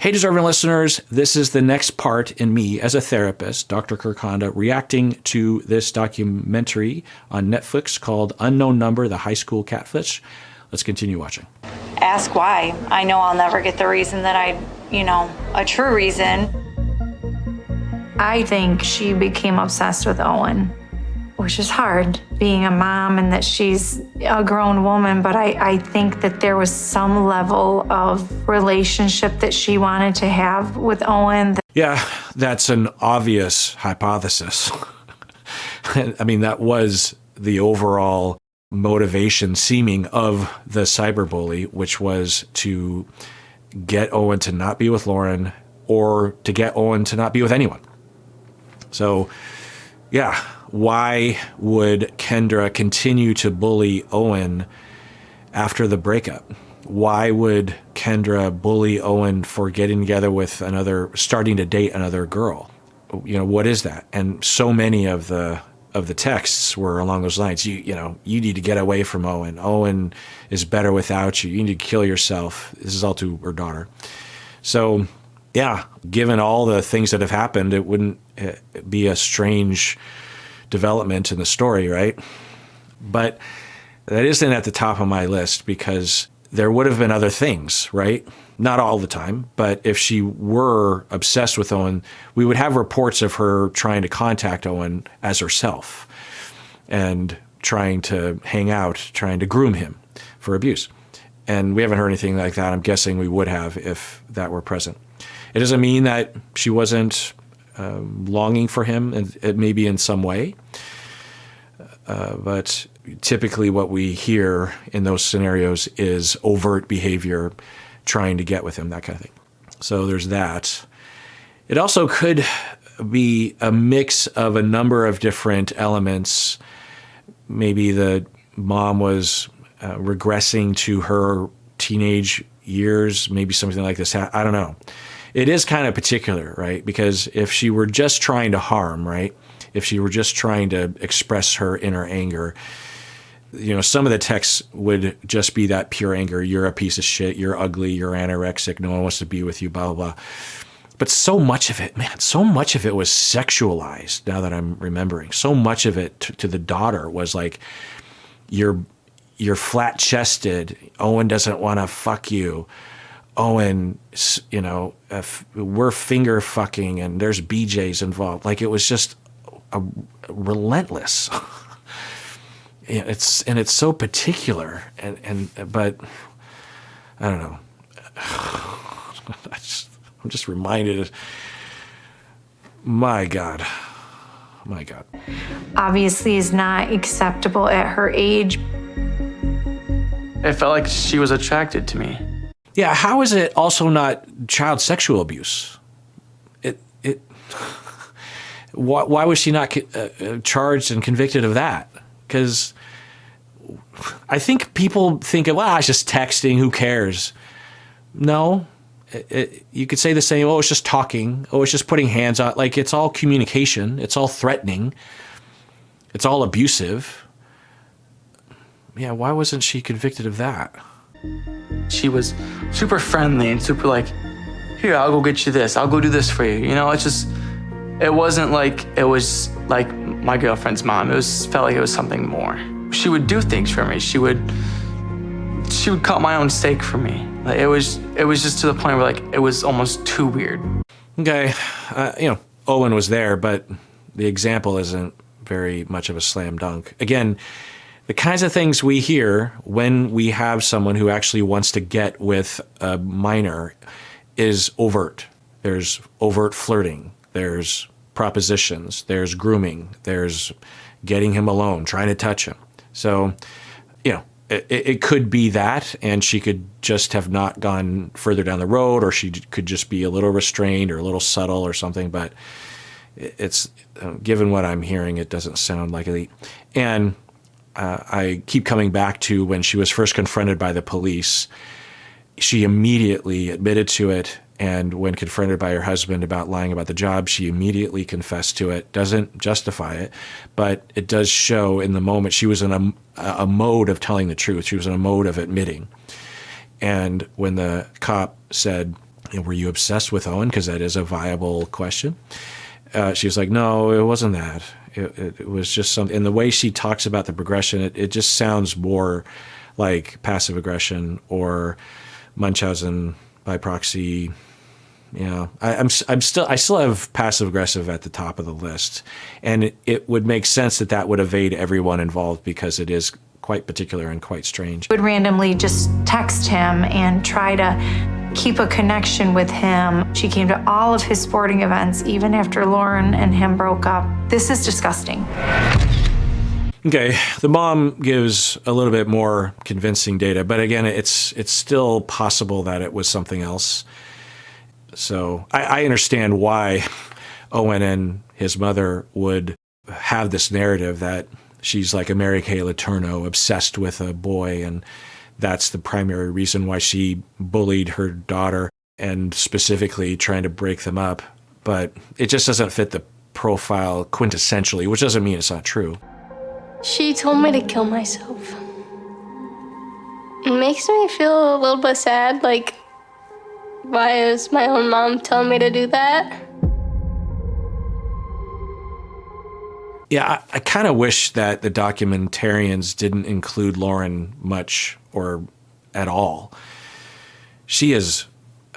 Hey, deserving listeners, this is the next part in me as a therapist, Dr. Kirk, reacting to this documentary on Netflix called Unknown Number, the High School Catfish. Let's continue watching. Ask why. I know I'll never get the reason that a true reason. I think she became obsessed with Owen, which is hard, being a mom and that she's a grown woman, but I think that there was some level of relationship that she wanted to have with Owen. Yeah, that's an obvious hypothesis. I mean, that was the overall motivation seeming of the cyberbully, which was to get Owen to not be with Lauren or to get Owen to not be with anyone. So, yeah, why would Kendra continue to bully Owen after the breakup? Why would Kendra bully Owen for getting together with starting to date another girl? What is that? And so many of the texts were along those lines. You need to get away from Owen. Owen is better without you. You need to kill yourself. This is all to her daughter. So, yeah, given all the things that have happened, it wouldn't be a strange development in the story, right? But that isn't at the top of my list because there would have been other things, right? Not all the time, but if she were obsessed with Owen, we would have reports of her trying to contact Owen as herself and trying to hang out, trying to groom him for abuse. And we haven't heard anything like that. I'm guessing we would have if that were present. It doesn't mean that she wasn't longing for him, and maybe in some way. But typically what we hear in those scenarios is overt behavior, trying to get with him, that kind of thing. So there's that. It also could be a mix of a number of different elements. Maybe the mom was regressing to her teenage years, maybe something like this. I don't know. It is kind of particular, right? Because if she were just trying to harm, right? If she were just trying to express her inner anger, some of the texts would just be that pure anger. You're a piece of shit. You're ugly. You're anorexic. No one wants to be with you, blah, blah, blah. But so much of it, so much of it was sexualized now that I'm remembering. So much of it to the daughter was like, you're flat-chested. Owen doesn't want to fuck you. Owen, we're finger fucking and there's BJs involved. Like, it was just relentless. It's so particular but I don't know. I'm just reminded. My God. Obviously is not acceptable at her age. It felt like she was attracted to me. Yeah, how is it also not child sexual abuse? Why was she not charged and convicted of that? Because I think people think, well, it's just texting, who cares? No, you could say the same, oh, it's just talking, oh, it's just putting hands on, like it's all communication, it's all threatening, it's all abusive. Yeah, why wasn't she convicted of that? She was super friendly and super like, here, I'll go get you this. I'll go do this for you. It wasn't like it was like my girlfriend's mom. Felt like it was something more. She would do things for me. She would cut my own steak for me. Like, it was just to the point where like it was almost too weird. Okay, Owen was there, but the example isn't very much of a slam dunk. Again, the kinds of things we hear when we have someone who actually wants to get with a minor is overt. There's overt flirting. There's propositions. There's grooming. There's getting him alone, trying to touch him. So, it could be that, and she could just have not gone further down the road, or she could just be a little restrained or a little subtle or something. But it's given what I'm hearing, it doesn't sound like it. And I keep coming back to when she was first confronted by the police, she immediately admitted to it. And when confronted by her husband about lying about the job, she immediately confessed to it. Doesn't justify it, but it does show in the moment she was in a mode of telling the truth. She was in a mode of admitting. And when the cop said, were you obsessed with Owen? Because that is a viable question. She was like, no, it wasn't that. It was just something. And the way she talks about the progression, it just sounds more like passive aggression or Munchausen by proxy. I still have passive aggressive at the top of the list, and it would make sense that would evade everyone involved because it is quite particular and quite strange. Would randomly just text him and try to keep a connection with him. She came to all of his sporting events, even after Lauren and him broke up. This is disgusting. Okay, the mom gives a little bit more convincing data, but again, it's still possible that it was something else. So I understand why Owen and his mother would have this narrative that she's like a Mary Kay Letourneau, obsessed with a boy, and that's the primary reason why she bullied her daughter and specifically trying to break them up. But it just doesn't fit the profile quintessentially, which doesn't mean it's not true. She told me to kill myself. It makes me feel a little bit sad, like, why is my own mom telling me to do that? Yeah, I kind of wish that the documentarians didn't include Lauren much or at all. She is,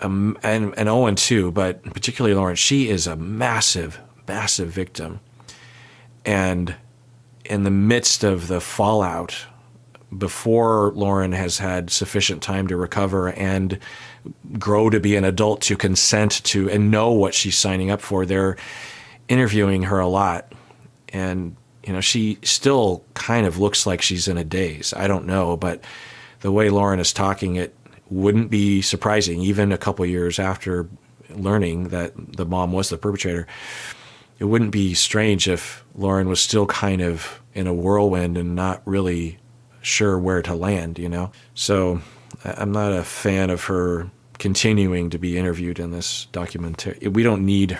and Owen too, but particularly Lauren, she is a massive, massive victim. And in the midst of the fallout, before Lauren has had sufficient time to recover and grow to be an adult to consent to and know what she's signing up for, they're interviewing her a lot. And, she still kind of looks like she's in a daze. I don't know, but the way Lauren is talking, it wouldn't be surprising, even a couple years after learning that the mom was the perpetrator. It wouldn't be strange if Lauren was still kind of in a whirlwind and not really sure where to land, So I'm not a fan of her continuing to be interviewed in this documentary. We don't need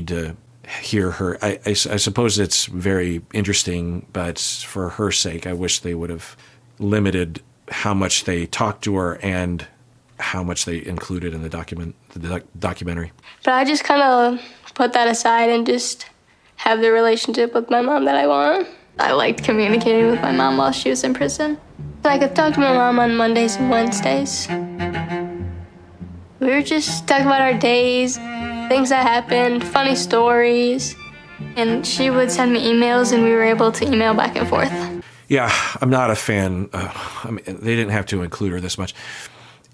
to hear her. I suppose it's very interesting, but for her sake, I wish they would have limited how much they talked to her and how much they included in the documentary. But I just kind of put that aside and just have the relationship with my mom that I want. I liked communicating with my mom while she was in prison. I could talk to my mom on Mondays and Wednesdays. We were just talking about our days, things that happened, funny stories. And she would send me emails and we were able to email back and forth. Yeah, I'm not a fan. They didn't have to include her this much.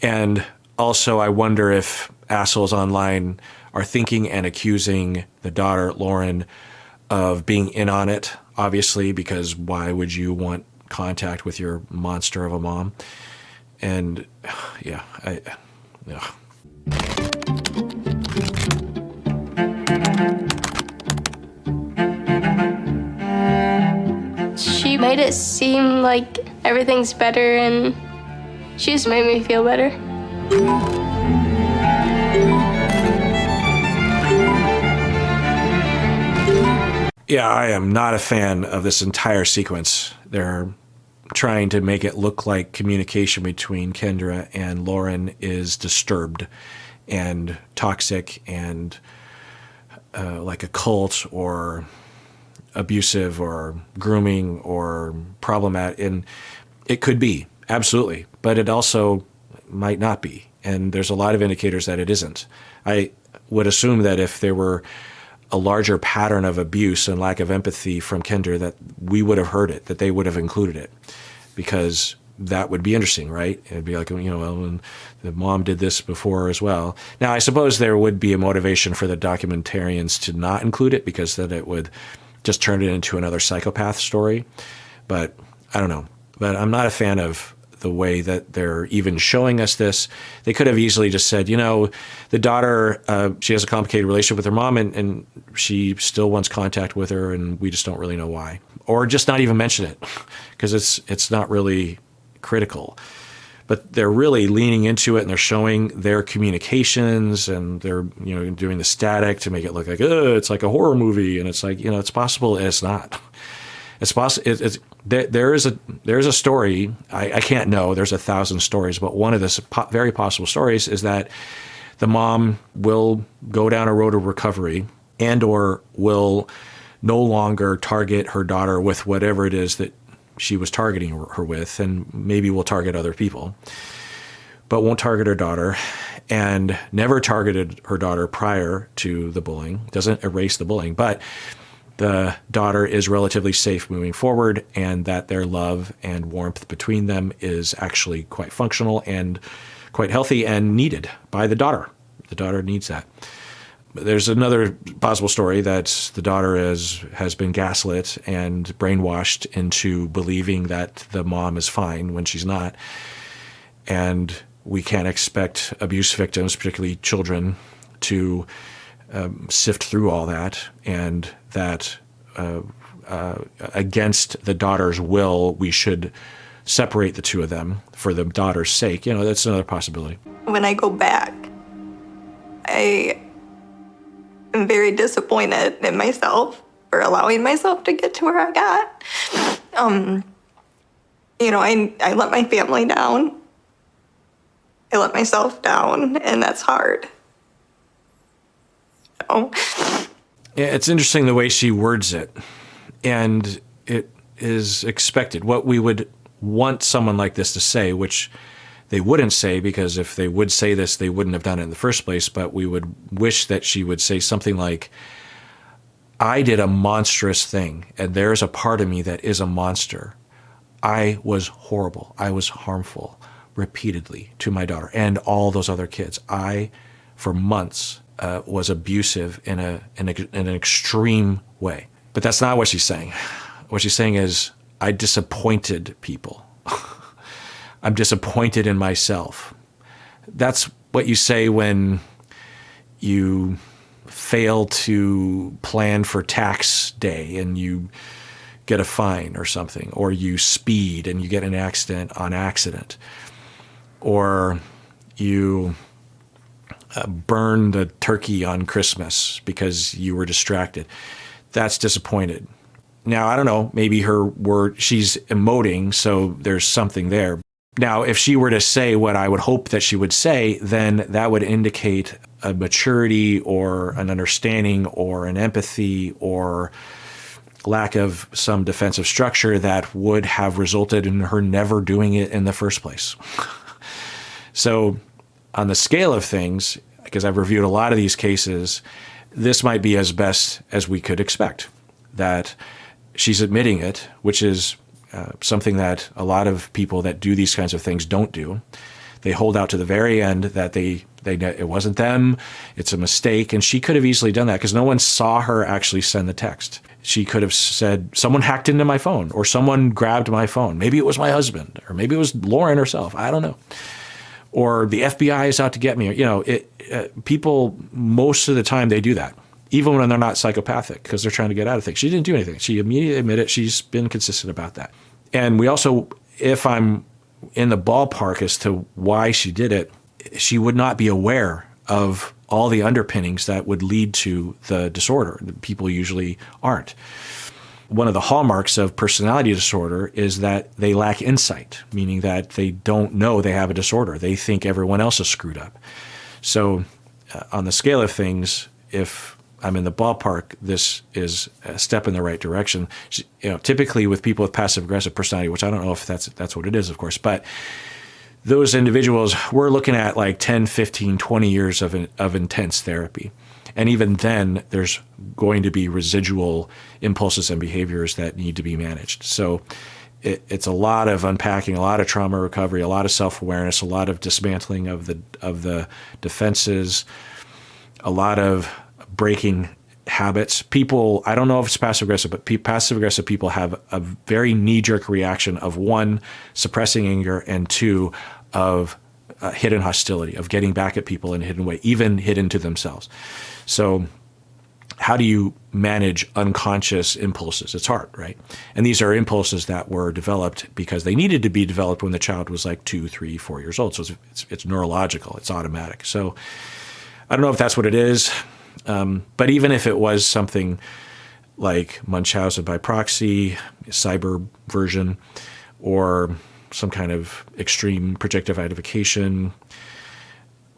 And also, I wonder if assholes online are thinking and accusing the daughter, Lauren, of being in on it, obviously, because why would you want contact with your monster of a mom? And yeah. She made it seem like everything's better and she just made me feel better. Yeah, I am not a fan of this entire sequence. They're trying to make it look like communication between Kendra and Lauren is disturbed and toxic and like a cult or abusive or grooming or problematic. And it could be, absolutely, but it also might not be. And there's a lot of indicators that it isn't. I would assume that if there were a larger pattern of abuse and lack of empathy from Kendra, that we would have heard it, that they would have included it, because that would be interesting, right? It'd be like, well, the mom did this before as well. Now, I suppose there would be a motivation for the documentarians to not include it, because then it would just turn it into another psychopath story. But I don't know. But I'm not a fan of the way that they're even showing us this. They could have easily just said, the daughter, she has a complicated relationship with her mom and she still wants contact with her and we just don't really know why. Or just not even mention it, because it's not really critical. But they're really leaning into it and they're showing their communications and they're doing the static to make it look like, it's like a horror movie. And it's like, it's possible and it's not. It's possible. There is a story. I can't know. There's 1,000 stories, but one of the very possible stories is that the mom will go down a road of recovery and or will no longer target her daughter with whatever it is that she was targeting her with, and maybe will target other people, but won't target her daughter, and never targeted her daughter prior to the bullying. Doesn't erase the bullying, but the daughter is relatively safe moving forward, and that their love and warmth between them is actually quite functional and quite healthy and needed by the daughter. The daughter needs that. There's another possible story that the daughter has been gaslit and brainwashed into believing that the mom is fine when she's not. And we can't expect abuse victims, particularly children, to sift through all that, and that against the daughter's will, we should separate the two of them for the daughter's sake. That's another possibility. When I go back, I am very disappointed in myself for allowing myself to get to where I got. I let my family down. I let myself down, and that's hard. Yeah, it's interesting the way she words it, and it is expected. What we would want someone like this to say, which they wouldn't say, because if they would say this, they wouldn't have done it in the first place, but we would wish that she would say something like, I did a monstrous thing, and there's a part of me that is a monster. I was horrible. I was harmful repeatedly to my daughter and all those other kids. I, for months, was abusive in an extreme way. But that's not what she's saying. What she's saying is, I disappointed people. I'm disappointed in myself. That's what you say when you fail to plan for tax day and you get a fine or something, or you speed and you get in an accident on accident, or you burn the turkey on Christmas because you were distracted. That's disappointed. Now, I don't know, maybe she's emoting, so there's something there. Now, if she were to say what I would hope that she would say, then that would indicate a maturity or an understanding or an empathy or lack of some defensive structure that would have resulted in her never doing it in the first place. So on the scale of things, because I've reviewed a lot of these cases, this might be as best as we could expect, that she's admitting it, which is something that a lot of people that do these kinds of things don't do. They hold out to the very end that it wasn't them, it's a mistake, and she could have easily done that because no one saw her actually send the text. She could have said, someone hacked into my phone, or someone grabbed my phone. Maybe it was my husband, or maybe it was Lauren herself. I don't know. Or the FBI is out to get me. People, most of the time, they do that, even when they're not psychopathic, because they're trying to get out of things. She didn't do anything. She immediately admitted. She's been consistent about that. And we also, if I'm in the ballpark as to why she did it, she would not be aware of all the underpinnings that would lead to the disorder. People usually aren't. One of the hallmarks of personality disorder is that they lack insight, meaning that they don't know they have a disorder. They think everyone else is screwed up. So on the scale of things, if I'm in the ballpark, this is a step in the right direction. Typically with people with passive-aggressive personality, which I don't know if that's what it is, of course, but those individuals, we're looking at like 10, 15, 20 years of intense therapy. And even then, there's going to be residual impulses and behaviors that need to be managed. So it's a lot of unpacking, a lot of trauma recovery, a lot of self-awareness, a lot of dismantling of the defenses, a lot of breaking habits. People, I don't know if it's passive-aggressive, but passive-aggressive people have a very knee-jerk reaction of, one, suppressing anger, and two, of hidden hostility, of getting back at people in a hidden way, even hidden to themselves. So how do you manage unconscious impulses? It's hard, right? And these are impulses that were developed because they needed to be developed when the child was like 2, 3, 4 years old. So it's neurological, it's automatic. So I don't know if that's what it is. But even if it was something like Munchausen by proxy, cyber version, or some kind of extreme projective identification,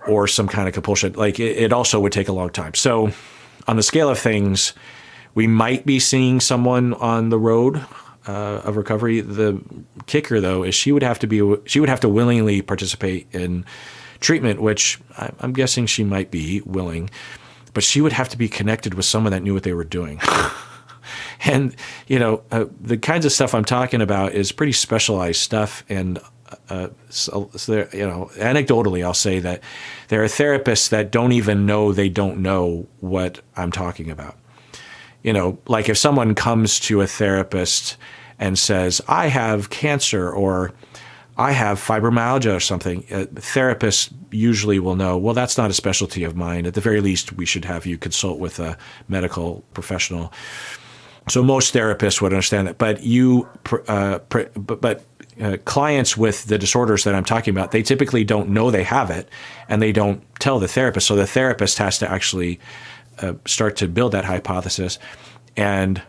or some kind of compulsion. Like it also would take a long time. So on the scale of things, we might be seeing someone on the road of recovery. The kicker, though, is she would have to willingly participate in treatment, which I'm guessing she might be willing, but she would have to be connected with someone that knew what they were doing. And, the kinds of stuff I'm talking about is pretty specialized stuff. And, so there, anecdotally, I'll say that there are therapists that don't even know they don't know what I'm talking about. Like if someone comes to a therapist and says, I have cancer or I have fibromyalgia or something, therapists usually will know, well, that's not a specialty of mine. At the very least, we should have you consult with a medical professional. So most therapists would understand that. But clients with the disorders that I'm talking about, they typically don't know they have it, and they don't tell the therapist. So the therapist has to actually start to build that hypothesis. And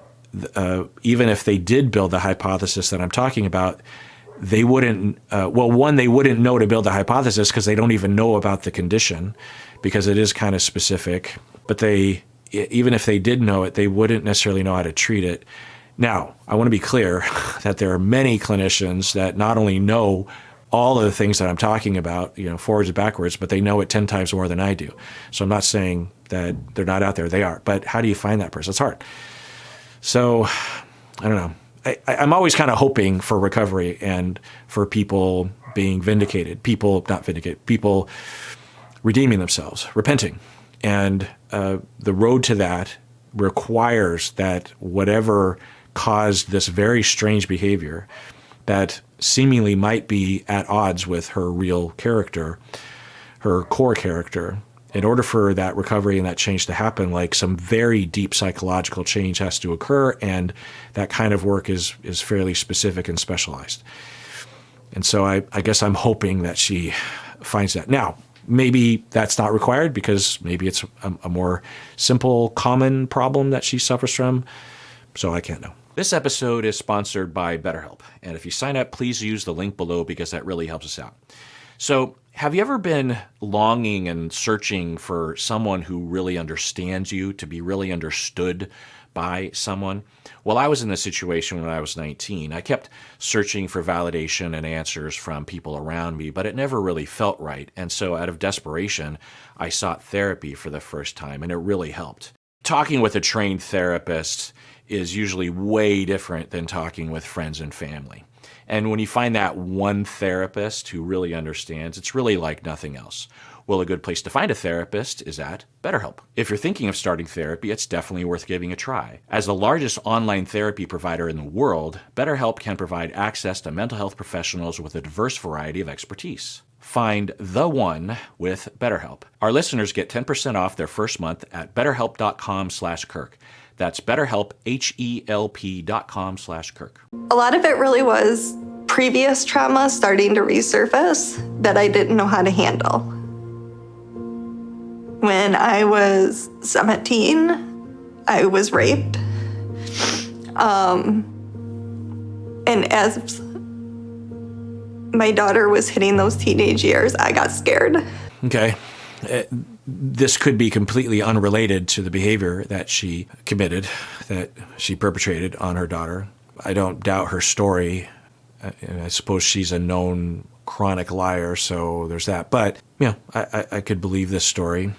even if they did build the hypothesis that I'm talking about, they wouldn't, they wouldn't know to build the hypothesis because they don't even know about the condition, because it is kind of specific. But even if they did know it, they wouldn't necessarily know how to treat it. Now, I want to be clear that there are many clinicians that not only know all of the things that I'm talking about, forwards and backwards, but they know it 10 times more than I do. So I'm not saying that they're not out there. They are. But how do you find that person? It's hard. So I don't know. I'm always kind of hoping for recovery and for people being vindicated, people redeeming themselves, repenting. And the road to that requires that whatever caused this very strange behavior that seemingly might be at odds with her real character, her core character, in order for that recovery and that change to happen, like some very deep psychological change has to occur, and that kind of work is fairly specific and specialized. And so I guess I'm hoping that she finds that. Now, maybe that's not required because maybe it's a more simple, common problem that she suffers from. So I can't know. This episode is sponsored by BetterHelp. And if you sign up, please use the link below because that really helps us out. So have you ever been longing and searching for someone who really understands you, to be really understood by someone? Well, I was in this situation when I was 19. I kept searching for validation and answers from people around me, but it never really felt right. And so out of desperation, I sought therapy for the first time, and it really helped. Talking with a trained therapist is usually way different than talking with friends and family. And when you find that one therapist who really understands, it's really like nothing else. Well, a good place to find a therapist is at BetterHelp. If you're thinking of starting therapy, it's definitely worth giving a try. As the largest online therapy provider in the world, BetterHelp can provide access to mental health professionals with a diverse variety of expertise. Find the one with BetterHelp. Our listeners get 10% off their first month at betterhelp.com/Kirk. That's BetterHelp, HELP.com/Kirk. A lot of it really was previous trauma starting to resurface that I didn't know how to handle. When I was 17, I was raped. And as my daughter was hitting those teenage years, I got scared. Okay. This could be completely unrelated to the behavior that she committed, that she perpetrated on her daughter. I don't doubt her story. I suppose she's a known chronic liar, so there's that. But, I could believe this story.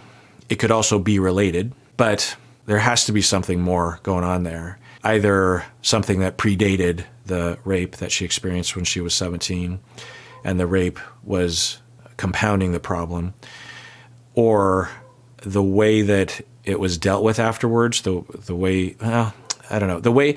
It could also be related, but there has to be something more going on there. Either something that predated the rape that she experienced when she was 17, and the rape was compounding the problem, or the way that it was dealt with afterwards, the way, I don't know, the way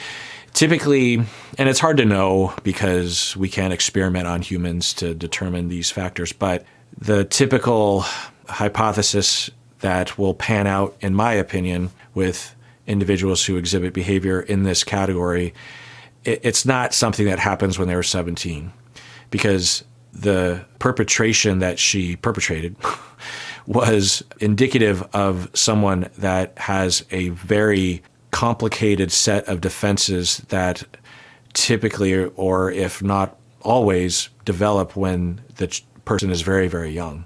typically, and it's hard to know because we can't experiment on humans to determine these factors, but the typical hypothesis that will pan out, in my opinion, with individuals who exhibit behavior in this category, it's not something that happens when they were 17, because the perpetration that she perpetrated was indicative of someone that has a very complicated set of defenses that typically, or if not always, develop when the person is very, very young.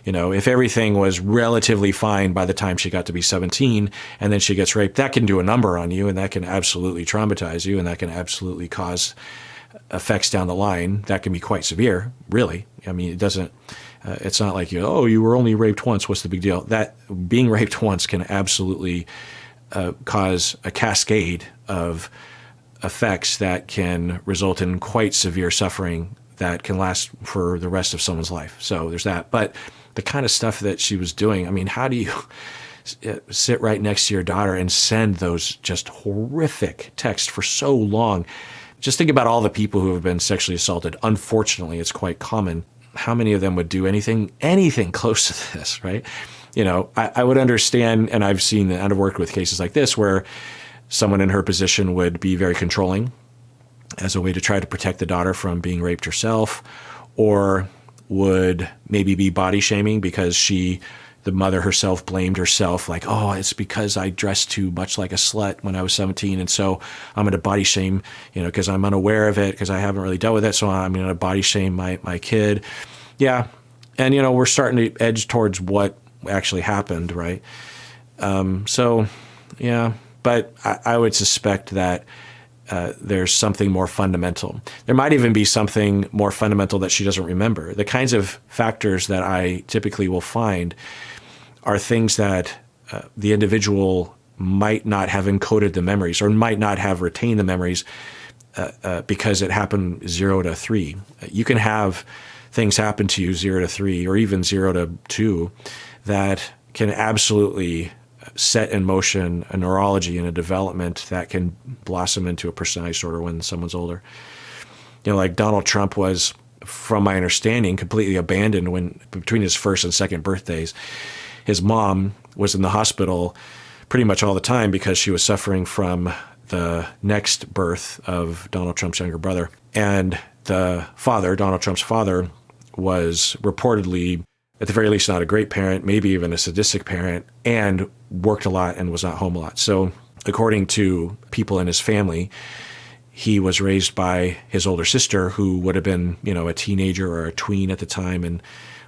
If everything was relatively fine by the time she got to be 17 and then she gets raped, that can do a number on you, and that can absolutely traumatize you, and that can absolutely cause effects down the line that can be quite severe, really. I mean, it's not like you were only raped once, what's the big deal? That being raped once can absolutely cause a cascade of effects that can result in quite severe suffering that can last for the rest of someone's life. So there's that. But the kind of stuff that she was doing, I mean, how do you sit right next to your daughter and send those just horrific texts for so long? Just think about all the people who have been sexually assaulted. Unfortunately, it's quite common. How many of them would do anything close to this, right? I would understand, and I've seen and I've worked with cases like this where someone in her position would be very controlling as a way to try to protect the daughter from being raped herself, or would maybe be body shaming because the mother herself blamed herself, like, oh, it's because I dressed too much like a slut when I was 17, and so I'm going to body shame, because I'm unaware of it, because I haven't really dealt with it, so I'm going to body shame my kid. Yeah, and we're starting to edge towards what actually happened, right? So, yeah, but I would suspect that there's something more fundamental. There might even be something more fundamental that she doesn't remember. The kinds of factors that I typically will find are things that the individual might not have encoded the memories or might not have retained the memories because it happened 0 to 3. You can have things happen to you 0 to 3 or even 0 to 2 that can absolutely set in motion a neurology and a development that can blossom into a personality disorder when someone's older. Like Donald Trump was, from my understanding, completely abandoned when between his first and second birthdays. His mom was in the hospital pretty much all the time because she was suffering from the next birth of Donald Trump's younger brother. And the father, Donald Trump's father, was reportedly, at the very least, not a great parent, maybe even a sadistic parent, and worked a lot and was not home a lot. So according to people in his family, he was raised by his older sister, who would have been, a teenager or a tween at the time and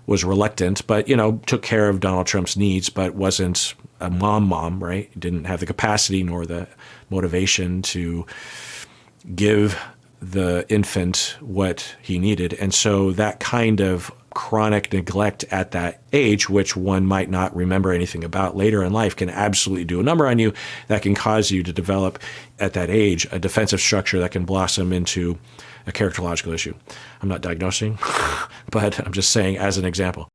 was reluctant, but, took care of Donald Trump's needs, but wasn't a mom, right? Didn't have the capacity nor the motivation to give the infant what he needed. And so that kind of chronic neglect at that age, which one might not remember anything about later in life, can absolutely do a number on you that can cause you to develop at that age a defensive structure that can blossom into a characterological issue. I'm not diagnosing, but I'm just saying as an example.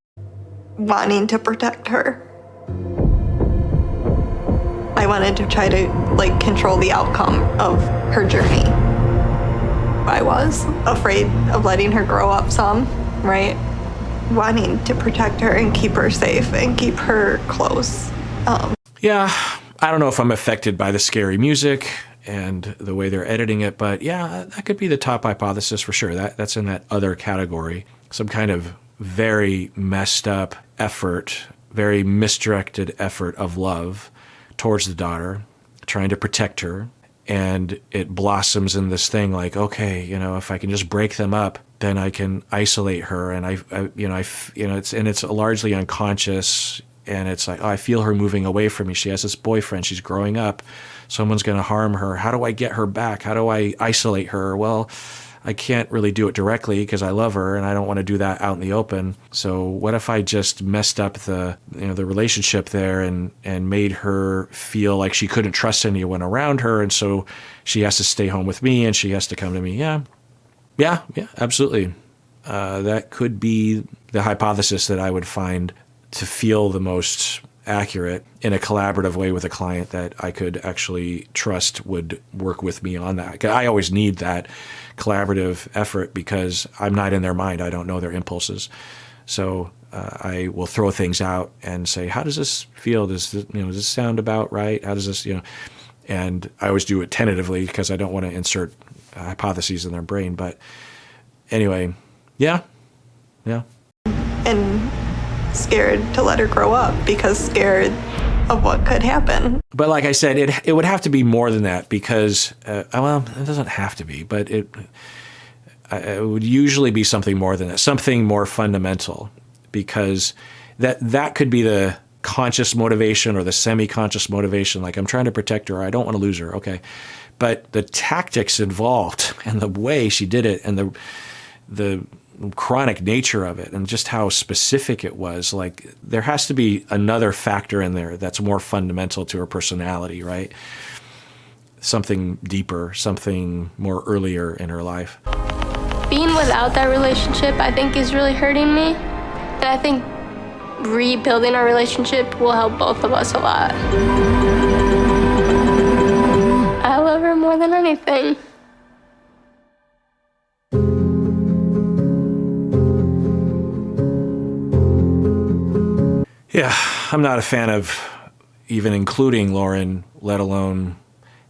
Wanting to protect her. I wanted to try to control the outcome of her journey. I was afraid of letting her grow up some, right? Wanting to protect her and keep her safe and keep her close. Yeah, I don't know if I'm affected by the scary music and the way they're editing it, but yeah, that could be the top hypothesis for sure. That's in that other category. Some kind of very messed up effort, very misdirected effort of love towards the daughter, trying to protect her. And it blossoms in this thing like, okay, if I can just break them up, then I can isolate her. And it's largely unconscious. And it's like, oh, I feel her moving away from me. She has this boyfriend. She's growing up. Someone's going to harm her. How do I get her back? How do I isolate her? Well, I can't really do it directly because I love her and I don't want to do that out in the open. So what if I just messed up the relationship there and made her feel like she couldn't trust anyone around her, and so she has to stay home with me and she has to come to me? Yeah, absolutely. That could be the hypothesis that I would find to feel the most accurate in a collaborative way with a client that I could actually trust would work with me on that. I always need that collaborative effort because I'm not in their mind. I don't know their impulses. So I will throw things out and say, how does this feel? Does this sound about right? How does this, and I always do it tentatively because I don't want to insert hypotheses in their brain. But anyway, yeah. And scared to let her grow up because scared of what could happen. But like I said, it would have to be more than that because, it doesn't have to be, but it would usually be something more than that, something more fundamental, because that could be the conscious motivation or the semi-conscious motivation. Like, I'm trying to protect her. I don't want to lose her. Okay. But the tactics involved and the way she did it and the chronic nature of it and just how specific it was, like, there has to be another factor in there that's more fundamental to her personality, right? Something deeper, something more earlier in her life. Being without that relationship, I think, is really hurting me. And I think rebuilding our relationship will help both of us a lot. I love her more than anything. Yeah, I'm not a fan of even including Lauren, let alone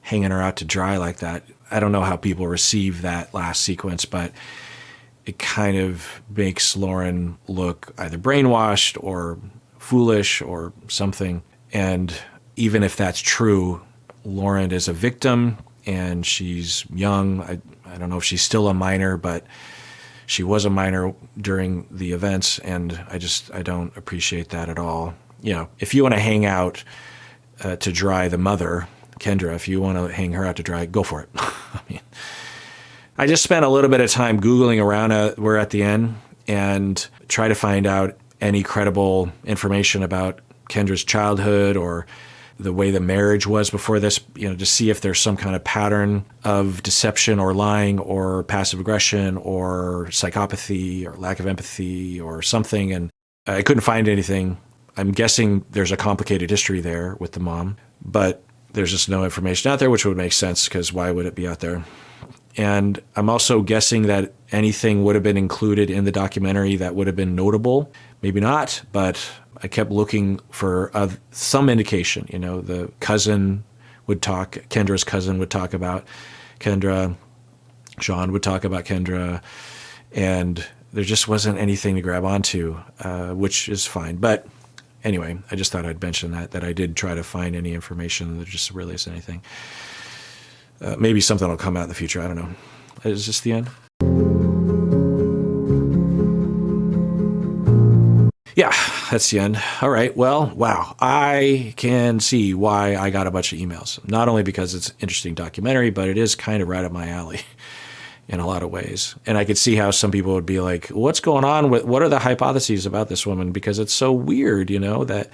hanging her out to dry like that. I don't know how people receive that last sequence, but it kind of makes Lauren look either brainwashed or foolish or something. And even if that's true, Lauren is a victim and she's young. I don't know if she's still a minor, but she was a minor during the events, and I don't appreciate that at all. You know, if you want to hang out to dry the mother, Kendra, if you want to hang her out to dry, go for it. I mean, I just spent a little bit of time Googling around, we're at the end, and try to find out any credible information about Kendra's childhood or the way the marriage was before this, you know, to see if there's some kind of pattern of deception or lying or passive aggression or psychopathy or lack of empathy or something. And I couldn't find anything. I'm guessing there's a complicated history there with the mom, but there's just no information out there, which would make sense because why would it be out there? And I'm also guessing that anything would have been included in the documentary that would have been notable. Maybe not, but I kept looking for some indication. You know, the cousin would talk, Kendra's cousin would talk about Kendra, Sean would talk about Kendra, and there just wasn't anything to grab onto, which is fine. But anyway, I just thought I'd mention that I did try to find any information. There just really isn't anything. Maybe something will come out in the future. I don't know. Is this the end? Yeah, that's the end. All right. Well, wow. I can see why I got a bunch of emails. Not only because it's an interesting documentary, but it is kind of right up my alley in a lot of ways. And I could see how some people would be like, what's going on with, what are the hypotheses about this woman? Because it's so weird, you know, that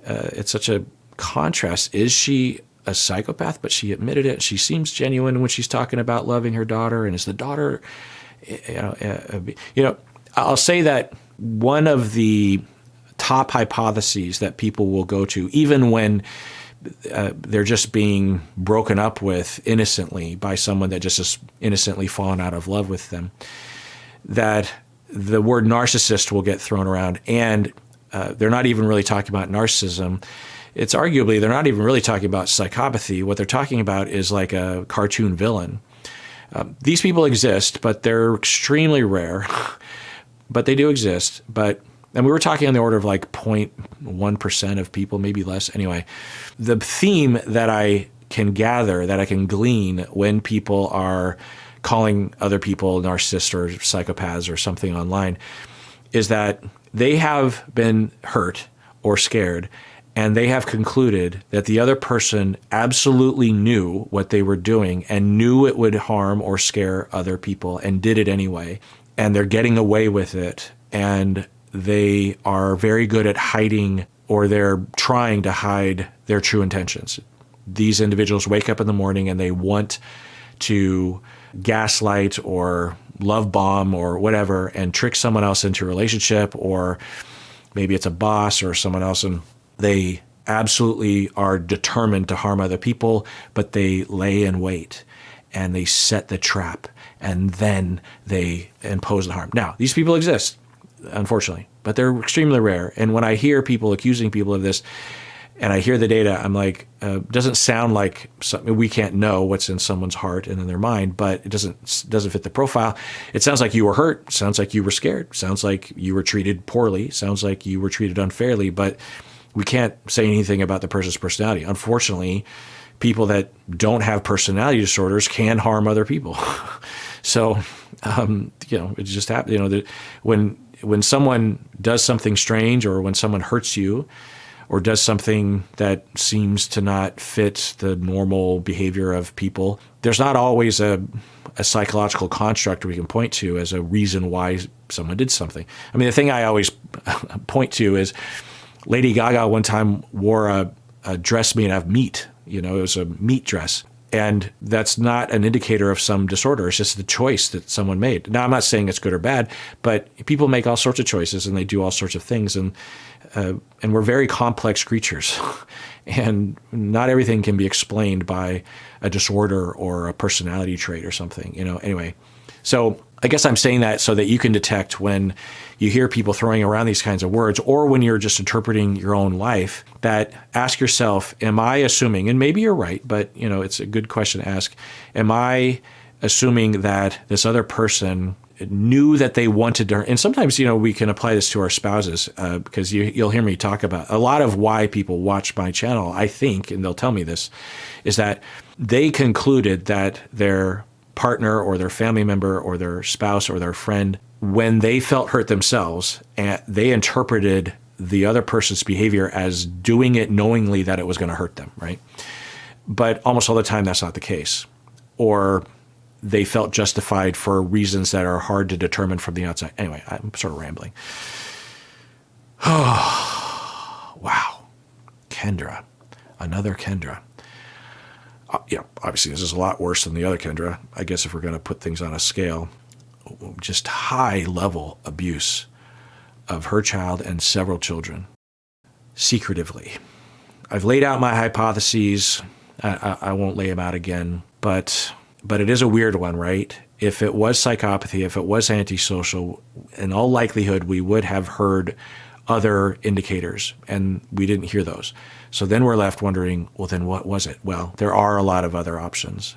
it's such a contrast. Is she a psychopath? But she admitted it. She seems genuine when she's talking about loving her daughter. And is the daughter, I'll say that one of the top hypotheses that people will go to, even when they're just being broken up with innocently by someone that just has innocently fallen out of love with them, that the word narcissist will get thrown around. And they're not even really talking about narcissism. It's arguably, they're not even really talking about psychopathy. What they're talking about is like a cartoon villain. These people exist, but they're extremely rare. But they do exist. And we were talking on the order of like 0.1% of people, maybe less. Anyway, the theme that I can gather, that I can glean when people are calling other people narcissists or psychopaths or something online is that they have been hurt or scared, and they have concluded that the other person absolutely knew what they were doing and knew it would harm or scare other people and did it anyway. And they're getting away with it, and they are very good at hiding, or they're trying to hide their true intentions. These individuals wake up in the morning and they want to gaslight or love bomb or whatever and trick someone else into a relationship, or maybe it's a boss or someone else, and they absolutely are determined to harm other people, but they lay in wait and they set the trap. And then they impose the harm. Now, these people exist, unfortunately, but they're extremely rare. And when I hear people accusing people of this, and I hear the data, I'm like, doesn't sound like something, we can't know what's in someone's heart and in their mind, but it doesn't fit the profile. It sounds like you were hurt. Sounds like you were scared. Sounds like you were treated poorly. Sounds like you were treated unfairly. But we can't say anything about the person's personality. Unfortunately, people that don't have personality disorders can harm other people. So, it just happens, when when someone does something strange, or when someone hurts you, or does something that seems to not fit the normal behavior of people, there's not always a psychological construct we can point to as a reason why someone did something. I mean, the thing I always point to is Lady Gaga one time wore a dress made out of meat. You know, it was a meat dress. And that's not an indicator of some disorder. It's just the choice that someone made. Now, I'm not saying it's good or bad, but people make all sorts of choices and they do all sorts of things. And we're very complex creatures. And not everything can be explained by a disorder or a personality trait or something, you know, anyway. So I guess I'm saying that so that you can detect when you hear people throwing around these kinds of words, or when you're just interpreting your own life, that ask yourself, am I assuming, and maybe you're right, but you know, it's a good question to ask, am I assuming that this other person knew that they wanted to, and sometimes, you know, we can apply this to our spouses, because you'll hear me talk about a lot of why people watch my channel, I think, and they'll tell me this, is that they concluded that their partner or their family member or their spouse or their friend, when they felt hurt themselves, and they interpreted the other person's behavior as doing it knowingly that it was going to hurt them, right? But almost all the time, that's not the case. Or they felt justified for reasons that are hard to determine from the outside. Anyway, I'm sort of rambling. Wow. Kendra. Another Kendra. Obviously, this is a lot worse than the other Kendra. I guess if we're going to put things on a scale, just high-level abuse of her child and several children, secretively. I've laid out my hypotheses. I won't lay them out again, but it is a weird one, right? If it was psychopathy, if it was antisocial, in all likelihood, we would have heard other indicators, and we didn't hear those. So then we're left wondering, well, then what was it? Well, there are a lot of other options,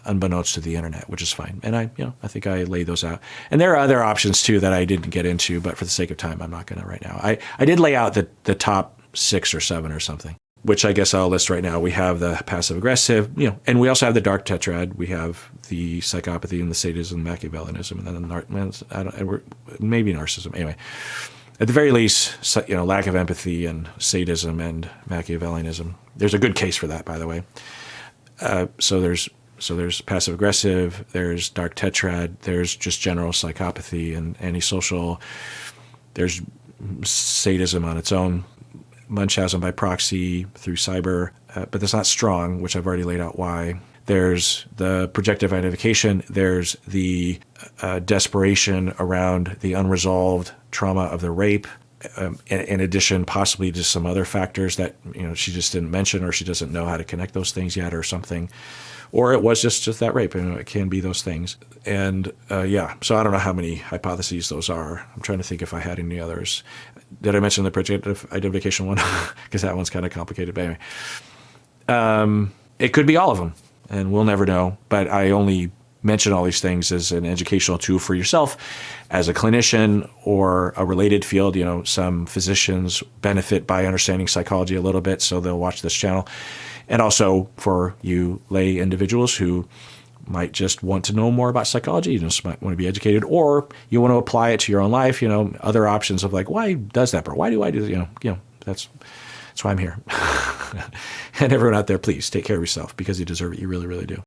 unbeknownst to the internet, which is fine. And I think I laid those out. And there are other options too that I didn't get into, but for the sake of time, I'm not going to right now. I did lay out the top 6 or 7 or something, which I guess I'll list right now. We have the passive aggressive, and we also have the dark tetrad. We have the psychopathy and the sadism, Machiavellianism, and then maybe narcissism. Anyway. At the very least, lack of empathy and sadism and Machiavellianism. There's a good case for that, by the way. So there's passive aggressive, there's dark tetrad, there's just general psychopathy and antisocial. There's sadism on its own, Munchausen by proxy through cyber, but that's not strong, which I've already laid out why. There's the projective identification. There's the desperation around the unresolved trauma of the rape, in addition possibly to some other factors that she just didn't mention, or she doesn't know how to connect those things yet or something. Or it was just that rape. It can be those things. And so I don't know how many hypotheses those are. I'm trying to think if I had any others. Did I mention the projective identification one? Because that one's kind of complicated. But anyway, it could be all of them. And we'll never know, but I only mention all these things as an educational tool for yourself as a clinician or a related field. Some physicians benefit by understanding psychology a little bit, so they'll watch this channel. And also for you lay individuals who might just want to know more about psychology, you just might want to be educated, or you want to apply it to your own life, other options of like, why does that, bro? Why do I do, that's why I'm here. And everyone out there, please take care of yourself because you deserve it. You really, really do.